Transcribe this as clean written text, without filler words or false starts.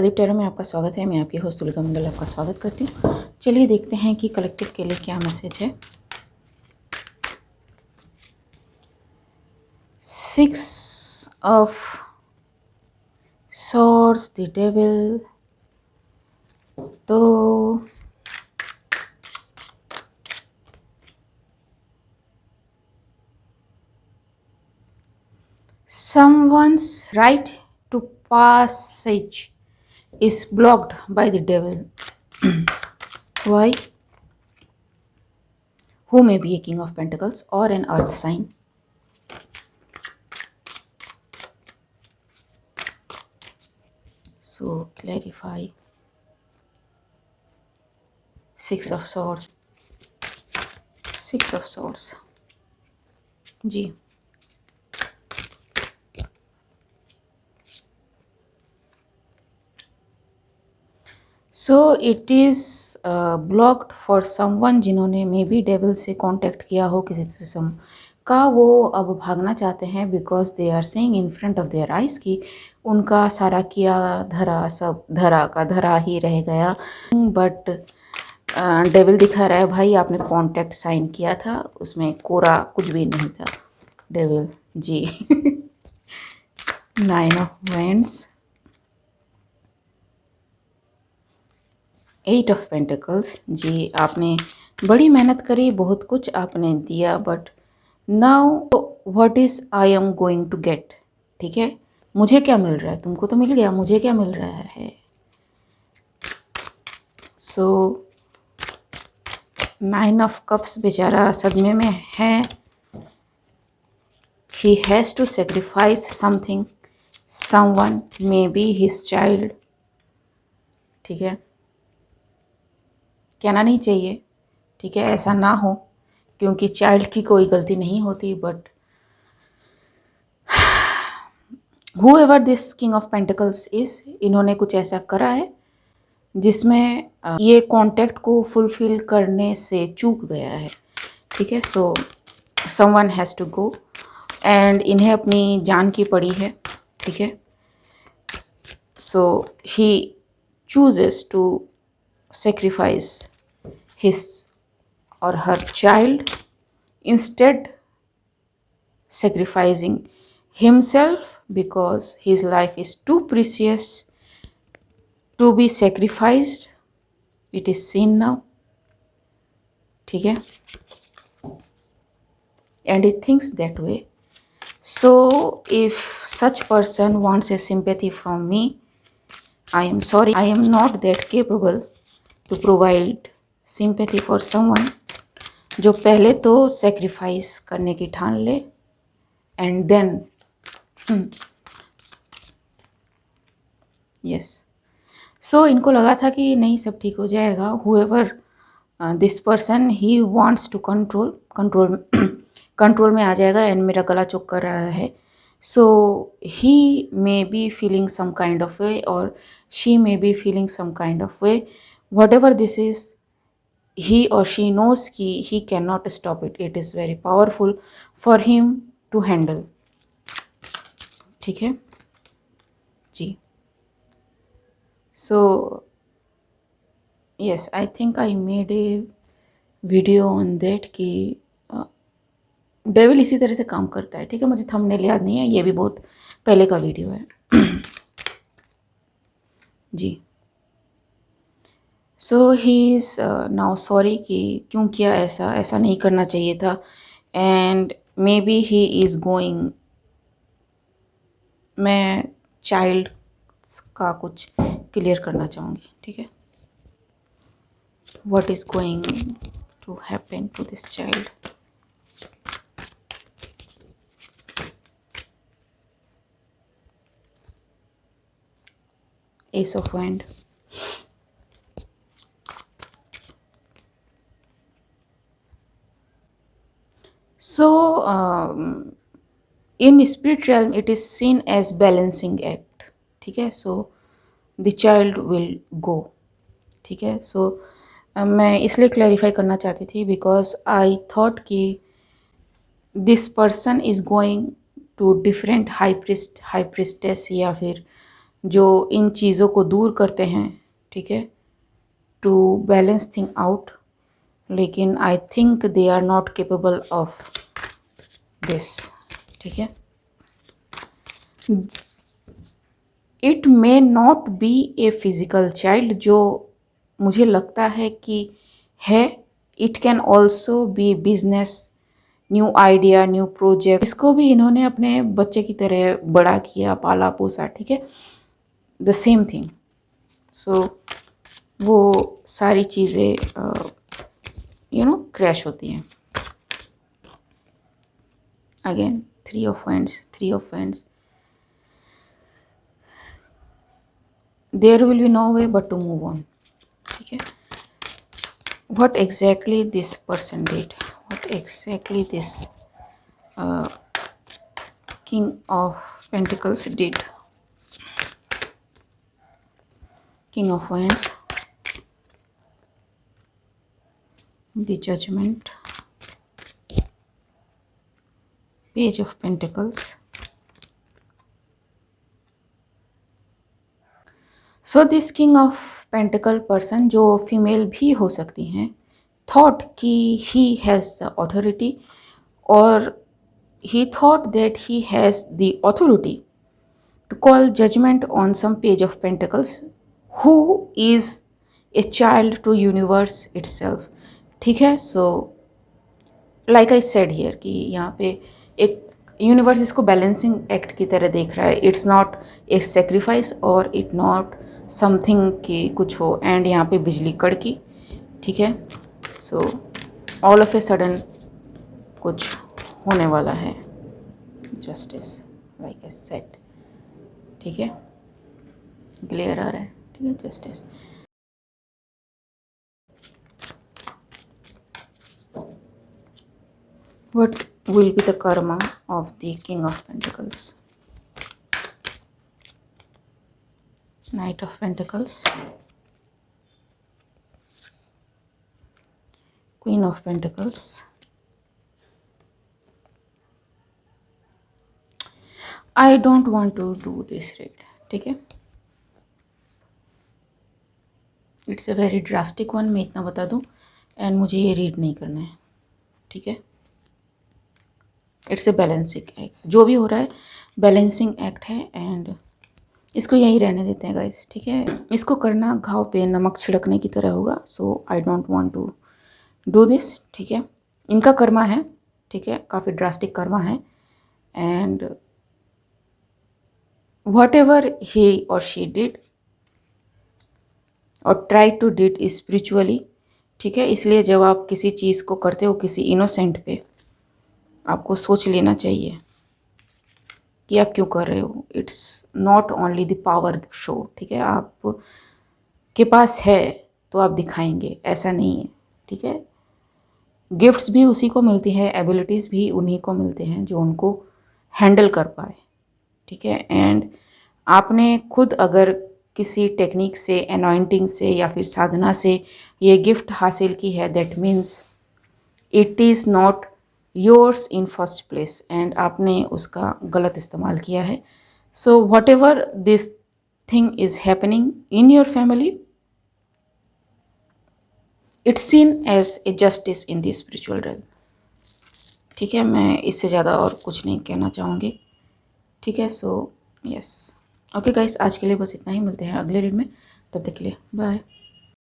Adeep tarot में आपका स्वागत है। मैं आपकी होस्ट तुलिका मंडल आपका स्वागत करती हूँ। चलिए देखते हैं कि कलेक्टिव के लिए क्या मैसेज है। 6 ऑफ सॉर्ड्स, द डेविल। तो someone's right to passage is blocked by the devil. Why? Who may be a king of pentacles or an earth sign? So clarify. 6 of swords. 6 of swords. जी, so it is blocked for someone जिन्होंने may be devil से contact किया हो किसी किस्म का। वो अब भागना चाहते हैं because they are saying in front of their eyes कि उनका सारा किया धरा सब धरा का धरा ही रह गया। बट डेविल दिखा रहा है भाई आपने कांटेक्ट साइन किया था, उसमें कोरा कुछ भी नहीं था। डेविल जी 9 ऑफ वैंड्स, 8 ऑफ पेंटिकल्स। जी आपने बड़ी मेहनत करी, बहुत कुछ आपने दिया, but now what is I am going to get. ठीक है, मुझे क्या मिल रहा है, तुमको तो मिल गया, मुझे क्या मिल रहा है। सो 9 ऑफ कप्स बेचारा सदमे में है। He has to sacrifice something, someone, may be his child. ठीक है, कहना नहीं चाहिए, ठीक है, ऐसा ना हो क्योंकि चाइल्ड की कोई गलती नहीं होती। But whoever this king of pentacles is, इन्होंने कुछ ऐसा करा है जिसमें ये कॉन्टेक्ट को फुलफिल करने से चूक गया है। ठीक है, so someone has to go and इन्हें अपनी जान की पड़ी है। ठीक है, so he chooses to sacrifice his or her child instead sacrificing himself because his life is too precious to be sacrificed. It is seen now. ठीक है, and he thinks that way. So if such person wants a sympathy from me, I am sorry, I am not that capable to provide sympathy for someone जो पहले तो sacrifice करने की ठान ले and then yes. सो इनको लगा था कि नहीं सब ठीक हो जाएगा। However this person he wants to control में आ जाएगा एंड मेरा गला चुक कर रहा है। So he may be feeling some kind of way और she may be feeling some kind of way, whatever this is, he or she knows कि he cannot stop it. It is very powerful for him to handle. ठीक है जी। So yes, I think I made a video on that कि devil इसी तरह से काम करता है। ठीक है, मुझे थंबनेल याद नहीं है, ये भी बहुत पहले का वीडियो है जी। So he is now sorry कि क्यों किया ऐसा, ऐसा नहीं करना चाहिए था। And may be he is going, मैं चाइल्ड का कुछ क्लियर करना चाहूँगी। ठीक है, what is going to happen to this child. Ace of wands, so in spirit realm it is seen as balancing act. ठीक है, so the child will go. ठीक है, so मैं इसलिए क्लैरिफाई करना चाहती थी बिकॉज आई थॉट कि this person is going to different high priestess या फिर जो इन चीज़ों को दूर करते हैं, ठीक है, टू बैलेंस थिंग आउट, लेकिन I think they are not capable of this, ठीक है। It may not be a physical child, जो मुझे लगता है कि है। It can also be business, new idea, new project. इसको भी इन्होंने अपने बच्चे की तरह बड़ा किया, पाला पोसा, ठीक है, द सेम थिंग। सो वो सारी चीज़ें क्रैश होती हैं। Again 3 of Wands, there will be no way but to move on, ठीक है। what exactly this person did, what exactly this King of Pentacles did. King of Wands, the Judgment, Page of Pentacles. So this King of Pentacle person, जो female भी हो सकती हैं, thought कि he has the authority, or he thought that he has the authority to call judgment on some Page of Pentacles who is a child to universe itself, ठीक है। So like I said here कि यहाँ पे एक universe इसको balancing act की तरह देख रहा है। इट्स नॉट एक सेक्रीफाइस और इट नॉट समथिंग कि कुछ हो। एंड यहाँ पे बिजली कड़की, ठीक है। So all of a sudden कुछ होने वाला है। जस्टिस, लाइक आई सेड, ठीक है, क्लियर आ रहा है, ठीक है। Justice, what will be the karma of the King of Pentacles? Knight of Pentacles, Queen of Pentacles, I don't want to do this read, ठीक है। It's a very drastic one, मैं इतना बता दूं, एंड मुझे ये रीड नहीं करना है, ठीक है। इट्स ए बैलेंसिंग एक्ट, जो भी हो रहा है बैलेंसिंग एक्ट है, एंड इसको यहीं रहने देते हैं गाइस, ठीक है। इसको करना घाव पे नमक छिड़कने की तरह होगा। So I don't want to do this, ठीक है। इनका कर्मा है, ठीक है, काफ़ी ड्रास्टिक कर्मा है, एंड वट एवर ही और शी डिड और ट्राई टू डिड स्पिरिचुअली, ठीक है। इसलिए जब आप किसी चीज़ को करते हो किसी इनोसेंट पे, आपको सोच लेना चाहिए कि आप क्यों कर रहे हो। It's not only the power show, ठीक है। आप के पास है तो आप दिखाएंगे, ऐसा नहीं है, ठीक है। गिफ्ट्स भी उसी को मिलती है, एबिलिटीज़ भी उन्हीं को मिलते हैं जो उनको हैंडल कर पाए, ठीक है। एंड आपने खुद अगर किसी टेक्निक से, एनॉइंटिंग से या फिर साधना से ये गिफ्ट हासिल की है, that means it is not yours in first place, and आपने उसका गलत इस्तेमाल किया है। So whatever this thing is happening in your family, it's seen as a justice in the spiritual realm, ठीक है। मैं इससे ज़्यादा और कुछ नहीं कहना चाहूँगी, ठीक है। सो यस, ओके गाइस, आज के लिए बस इतना ही। मिलते हैं अगले रीड में, तब तक के लिए बाय।